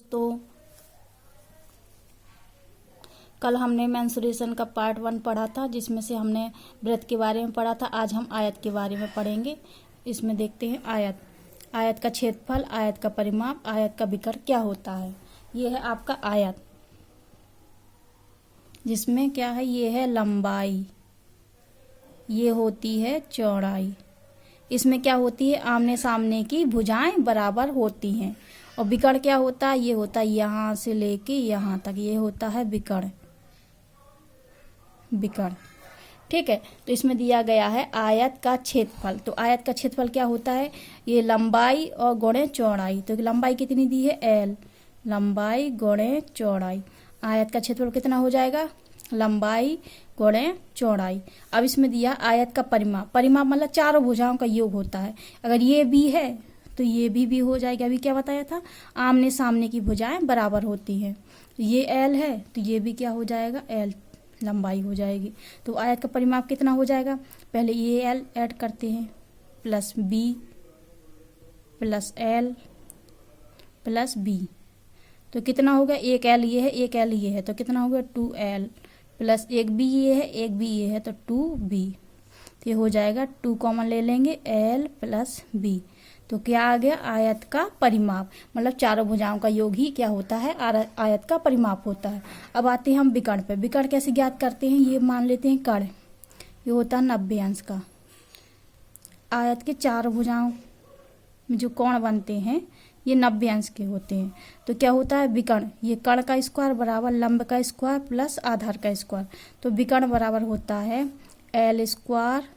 दोस्तों, कल हमने मेंसुरेशन का पार्ट 1 पढ़ा था, जिसमें से हमने वृत्त के बारे में पढ़ा था। आज हम आयत के बारे में पढ़ेंगे। इसमें देखते हैं आयत, आयत का क्षेत्रफल, आयत का परिमाप, आयत का विकर्ण क्या होता है। ये है आपका आयत, जिसमें क्या है, ये है लंबाई, ये होती है चौड़ाई। इसमें क्या होती है, आमने सामने की भुजाएं बराबर होती हैं। और विकर्ण क्या होता है, ये होता है यहाँ से लेके यहाँ तक, ये होता है विकर्ण। विकर्ण, ठीक है। तो इसमें दिया गया है आयत का क्षेत्रफल। तो आयत का क्षेत्रफल क्या होता है, ये लंबाई और गुणे चौड़ाई। तो लंबाई कितनी दी है, L, लंबाई गुणे चौड़ाई। आयत का क्षेत्रफल कितना हो जाएगा, लंबाई गुणे चौड़ाई। अब इसमें दिया आयत का परिमाप। परिमाप मतलब चारों भुजाओं का योग होता है। अगर ये भी है तो ये भी हो जाएगा। अभी क्या बताया था, आमने सामने की भुजाएं बराबर होती हैं। ये L है तो ये भी क्या हो जाएगा, L, लंबाई हो जाएगी। तो आयत का परिमाप कितना हो जाएगा, पहले ये L ऐड करते हैं, plus B plus L plus B। तो कितना होगा, एक L ये है, एक L ये है, तो कितना होगा 2L, प्लस एक B ये है, एक B ये है, तो 2B। तो ये हो जाएगा, 2 कॉमन ले लेंगे, L प्लस B। तो क्या आ गया, आयत का परिमाप। मतलब चारों भुजाओं का योग ही क्या होता है, आयत का परिमाप होता है। अब आते हैं हम विकर्ण पे। विकर्ण कैसे ज्ञात करते हैं, ये मान लेते हैं कर्ण, ये होता है 90 अंश का। आयत के चारों भुजाओं में जो कोण बनते हैं ये 90 अंश के होते हैं। तो क्या होता है विकर्ण, ये कर्ण का स्क्वायर बराबर लंब का स्क्वायर प्लस आधार का स्क्वायर। तो विकर्ण बराबर होता है L स्क्वायर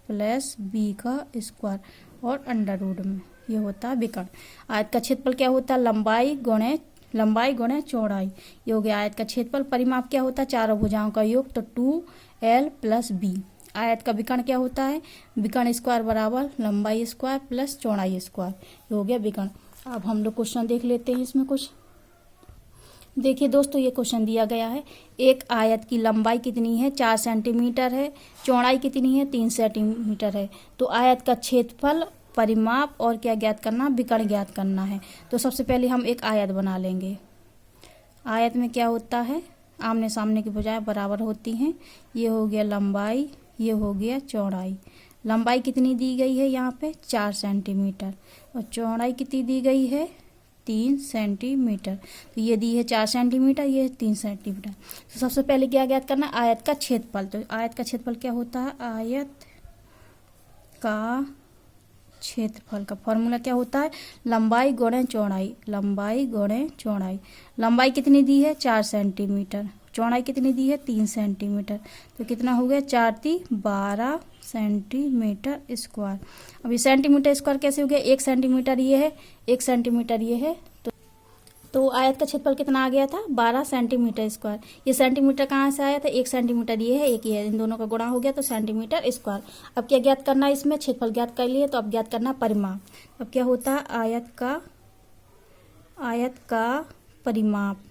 प्लस B का स्क्वायर और अंडर रूट में, ये होता है विकर्ण। आयत का क्षेत्रफल क्या होता है, लंबाई गुणे चौड़ाई। ये हो गया आयत का क्षेत्रफल। परिमाप क्या होता है, चारों भुजाओं का योग, तो 2L प्लस B। आयत का विकर्ण क्या होता है, विकर्ण स्क्वायर बराबर लंबाई स्क्वायर प्लस चौड़ाई स्क्वायर। ये हो गया विकर्ण। अब हम लोग क्वेश्चन देख लेते हैं। इसमें कुछ देखिए दोस्तों, ये क्वेश्चन दिया गया है, एक आयत की लंबाई कितनी है, 4 सेंटीमीटर है, चौड़ाई कितनी है, 3 सेंटीमीटर है। तो आयत का क्षेत्रफल, परिमाप और क्या ज्ञात करना, विकर्ण ज्ञात करना है। तो सबसे पहले हम एक आयत बना लेंगे। आयत में क्या होता है, आमने सामने की भुजाएं बराबर होती हैं। ये हो गया लंबाई, ये हो गया चौड़ाई। लंबाई कितनी दी गई है यहाँ पे, 4 सेंटीमीटर, और चौड़ाई कितनी दी गई है, 3 सेंटीमीटर। तो ये दी है 4 सेंटीमीटर, ये 3 सेंटीमीटर। तो सबसे पहले क्या ज्ञात करना, आयत का क्षेत्रफल। तो आयत का क्षेत्रफल क्या होता है, आयत का क्षेत्रफल का फॉर्मूला क्या होता है, लंबाई गुणे चौड़ाई, लंबाई गुणे चौड़ाई। लंबाई कितनी दी है, 4 सेंटीमीटर, चौड़ाई कितनी दी है, 3 सेंटीमीटर। तो कितना हो गया, 4 × 12 सेंटीमीटर स्क्वायर। अभी सेंटीमीटर स्क्वायर कैसे हो गया, 1 सेंटीमीटर ये है, 1 सेंटीमीटर ये है। तो आयत का क्षेत्रफल कितना आ गया था, 12 सेंटीमीटर स्क्वायर। ये सेंटीमीटर कहाँ से आया था, 1 सेंटीमीटर ये है, एक ये है, इन दोनों का गुणा हो गया तो सेंटीमीटर स्क्वायर। अब क्या ज्ञात करना है, इसमें क्षेत्रफल ज्ञात कर लिए, तो अब ज्ञात करना परिमाप। अब क्या होता है, आयत का परिमाप।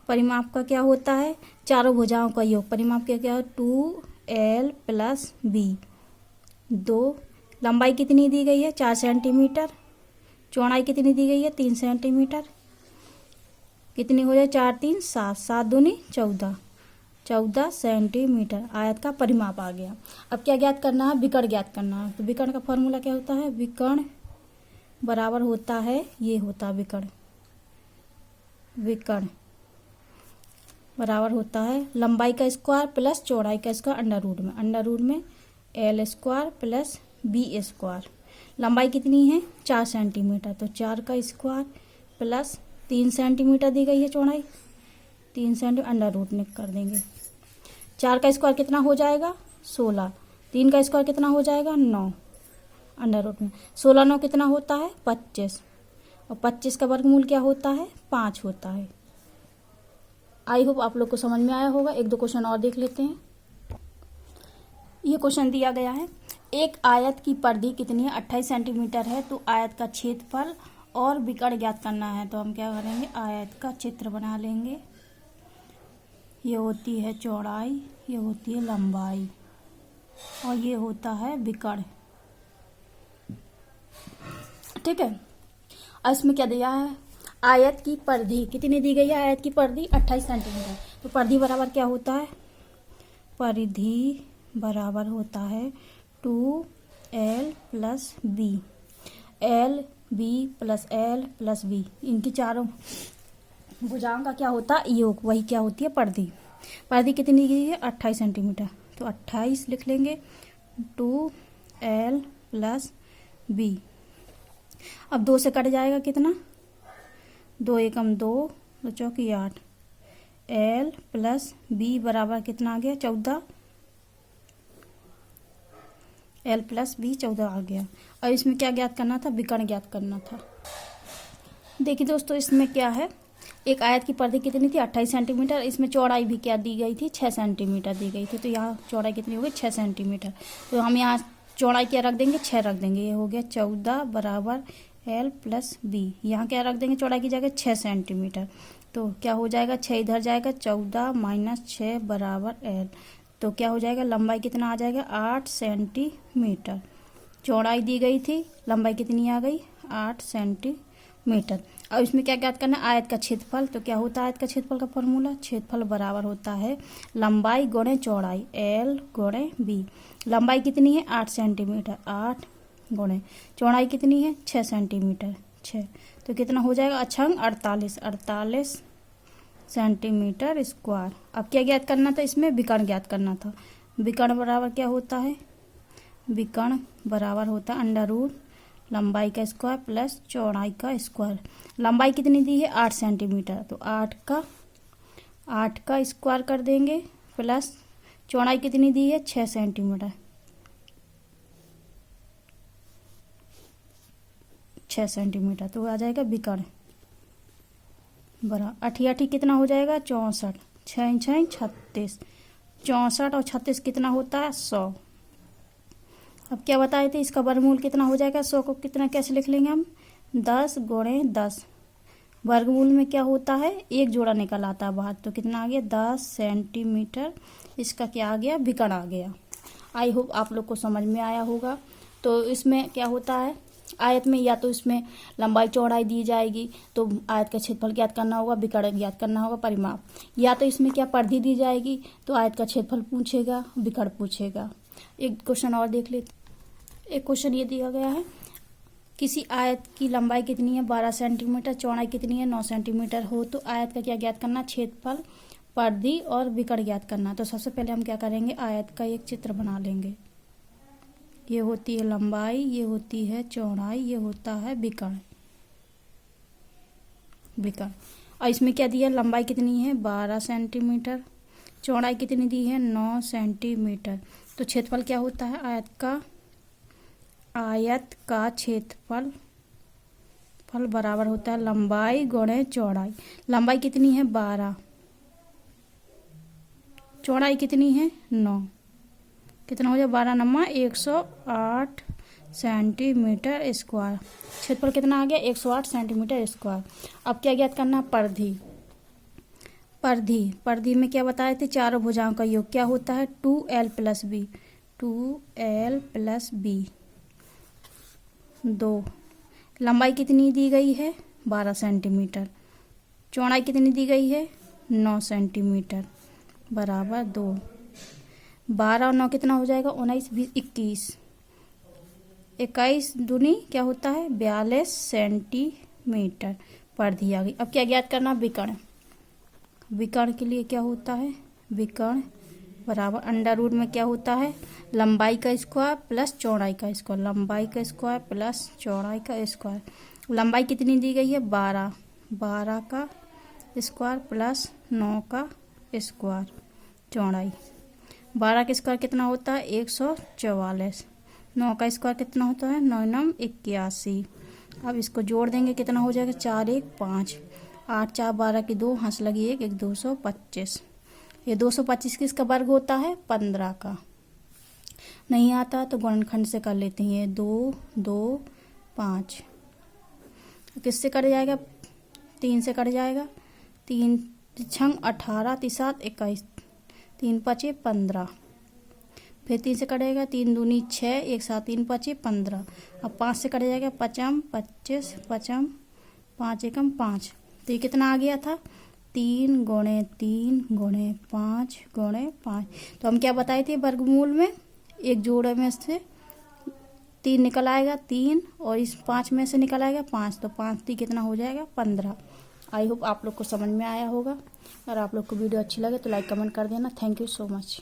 परिमाप का क्या होता है, चारों भुजाओं का योग। परिमाप क्या है, 2L प्लस B। 2, लंबाई कितनी दी गई है, 4 सेंटीमीटर, चौड़ाई कितनी दी गई है, 3 सेंटीमीटर। कितनी हो जाए, 4 × 3 = 7, 7 दूनी 14, 14 सेंटीमीटर आयत का परिमाप आ गया। अब क्या ज्ञात करना है, विकर्ण ज्ञात करना है। तो विकर्ण का फॉर्मूला क्या होता है, विकर्ण बराबर होता है, ये होता है विकर्ण, विकर्ण बराबर होता है लंबाई का स्क्वायर प्लस चौड़ाई का स्क्वायर अंडर रूट में L square plus B square. लंबाई कितनी है, 4 सेंटीमीटर, तो 4 का स्क्वायर प्लस 3 सेंटीमीटर दी गई है चौड़ाई, 3 सेंटीमीटर अंडर रूट में कर देंगे। 4 का स्क्वायर कितना हो जाएगा, 16, 3 का स्क्वायर कितना हो जाएगा, 9, अंडर रूट में 16 9 कितना होता है, 25, और 25 का वर्गमूल क्या होता है, 5 होता है। आई होप आप लोग को समझ में आया होगा। एक दो क्वेश्चन और देख लेते हैं। ये क्वेश्चन दिया गया है, एक आयत की परिधि कितनी है, 28 सेंटीमीटर है। तो आयत का क्षेत्रफल और विकर्ण ज्ञात करना है। तो हम क्या करेंगे, आयत का चित्र बना लेंगे। ये होती है चौड़ाई, ये होती है लंबाई, और ये होता है विकर्ण, ठीक है। और इसमें क्या दिया है, आयत की परिधि कितनी दी गई है? आयत की परिधि 28 सेंटीमीटर। तो परिधि बराबर क्या होता है? परिधि बराबर होता है 2l plus b. L b plus l plus b, इनकी चारों भुजाओं का क्या होता है? योग, वही क्या होती है? परिधि। परिधि कितनी दी है? 28 सेंटीमीटर। तो 28 लिख लेंगे 2l प्लस बी। अब 2 से कट जाएगा कितना? 2 एकम 2, 2 चौकी 8। एल प्लस बी बराबर कितना आ गया? 14। एल प्लस बी 14 आ गया। और इसमें क्या ज्ञात करना था? विकर्ण ज्ञात करना था। देखिए दोस्तों, इसमें क्या है, एक आयत की परिधि कितनी थी? 28 सेंटीमीटर। इसमें चौड़ाई भी क्या दी गई थी? 6 सेंटीमीटर दी गई थी। तो यहाँ चौड़ाई कितनी हो गई? 6 सेंटीमीटर। तो हम यहाँ चौड़ाई क्या रख देंगे? 6 रख देंगे। ये हो गया 14 बराबर एल प्लस बी। यहाँ क्या रख देंगे चौड़ाई की जगह? 6 सेंटीमीटर। तो क्या हो जाएगा? 6 इधर जाएगा, 14 माइनस 6 बराबर एल। तो क्या हो जाएगा? लंबाई कितना आ जाएगा? 8 सेंटीमीटर। चौड़ाई दी गई थी, लंबाई कितनी आ गई? 8 सेंटीमीटर। अब इसमें क्या ज्ञात करना है? आयत का क्षेत्रफल। तो क्या होता है आयत का क्षेत्रफल का फॉर्मूला? क्षेत्रफल बराबर होता है लंबाई गुणे चौड़ाई, एल गुणे बी। लंबाई कितनी है? 8 सेंटीमीटर। 8 गुणे चौड़ाई कितनी है? 6 सेंटीमीटर। 6 तो कितना हो जाएगा? अक्षांग 48 सेंटीमीटर स्क्वायर। अब क्या ज्ञात करना था? इसमें विकर्ण ज्ञात करना था। विकर्ण बराबर क्या होता है? विकर्ण बराबर होता है अंडर रूट लंबाई का स्क्वायर प्लस चौड़ाई का स्क्वायर। लंबाई कितनी दी है? 8 सेंटीमीटर। तो 8 का स्क्वायर कर देंगे प्लस चौड़ाई कितनी दी है? 6 सेंटीमीटर। 6 सेंटीमीटर। तो आ जाएगा विकर्ण बरा 88 कितना हो जाएगा? 64। 6 6 36। 64 और 36 कितना होता है? 100। अब क्या बताए थे? इसका वर्गमूल कितना हो जाएगा? 100 को कितना कैसे लिख लेंगे हम? 10 गुणे 10। वर्गमूल में क्या होता है? एक जोड़ा निकल आता है बाहर। तो कितना आ गया? 10 सेंटीमीटर। इसका क्या आ गया? विकर्ण आ गया। आई होप आप लोग को समझ में आया होगा। तो इसमें क्या होता है, आयत में या तो इसमें लंबाई चौड़ाई दी जाएगी तो आयत का क्षेत्रफल ज्ञात करना होगा, विकर्ण ज्ञात करना होगा, परिमाप। या तो इसमें क्या परिधि दी जाएगी तो आयत का क्षेत्रफल पूछेगा, विकर्ण पूछेगा। एक क्वेश्चन और देख लेते। एक क्वेश्चन ये दिया गया है, किसी आयत की लंबाई कितनी है? 12 सेंटीमीटर, चौड़ाई कितनी है? 9 सेंटीमीटर हो तो आयत का क्या ज्ञात करना? क्षेत्रफल, परिधि और विकर्ण ज्ञात करना। तो सबसे पहले हम क्या करेंगे? आयत का एक चित्र बना लेंगे। ये होती है लंबाई, ये होती है चौड़ाई, ये होता है विकर्ण। और इसमें क्या दिया? लंबाई कितनी है? 12 सेंटीमीटर। चौड़ाई कितनी दी है? 9 सेंटीमीटर। तो क्षेत्रफल क्या होता है आयत का क्षेत्रफल बराबर होता है लंबाई गुणे चौड़ाई। लंबाई कितनी है? 12। चौड़ाई कितनी है? 9। कितना हो जाए? 12 नमा 108 सेंटीमीटर स्क्वायर। क्षेत्रफल कितना आ गया? 108 सेंटीमीटर स्क्वायर। अब क्या ज्ञात करना? परिधि में क्या बताए थे? चारों भुजाओं का योग क्या होता है? 2l plus B. 2l plus B 2। लंबाई कितनी दी गई है? 12 सेंटीमीटर। चौड़ाई कितनी दी गई है? 9 सेंटीमीटर बराबर 2। 12 और 9 कितना हो जाएगा? 19 20 21। 21 दूनी क्या होता है? 42 सेंटीमीटर परिधि आ गई। अब क्या ज्ञात करना? विकर्ण के लिए क्या होता है? विकर्ण बराबर अंडर रूट में क्या होता है? लंबाई का स्क्वायर प्लस चौड़ाई का स्क्वायर। लंबाई का स्क्वायर प्लस चौड़ाई का स्क्वायर। लंबाई कितनी दी गई है? 12। 12 का स्क्वायर प्लस 9 का स्क्वायर। चौड़ाई 12 का स्क्वायर कितना होता है? 144। 9 का स्क्वायर कितना होता है? 9 9 81। अब इसको जोड़ देंगे कितना हो जाएगा? 4 1 5। 8 4 12 की 2, हंस लगी 1 1 225। ये 225 किसका वर्ग होता है? 15 का। नहीं आता तो गुणनखंड से कर लेते हैं। 2 2 5 किससे कट जाएगा? 3 से कट जाएगा। 3 छंग 18 3 7 21। 3 5 15। फिर 3 से कटेगा। 3 दूनी 6 1 7 3 5 15। अब 5 से कट जाएगा। 5 25 5 5 एकम 5, तो ये कितना आ गया था 3 गुणे 3 गुणे 5 गुणे 5। तो हम क्या बताए थे वर्गमूल में, एक जोड़े में से 3 निकल आएगा 3 और इस 5 में से निकल आएगा 5, तो 5 3 कितना हो जाएगा 15। आई होप आप लोग को समझ में आया होगा। अगर आप लोग को वीडियो अच्छी लगे तो लाइक कमेंट कर देना। Thank you so much.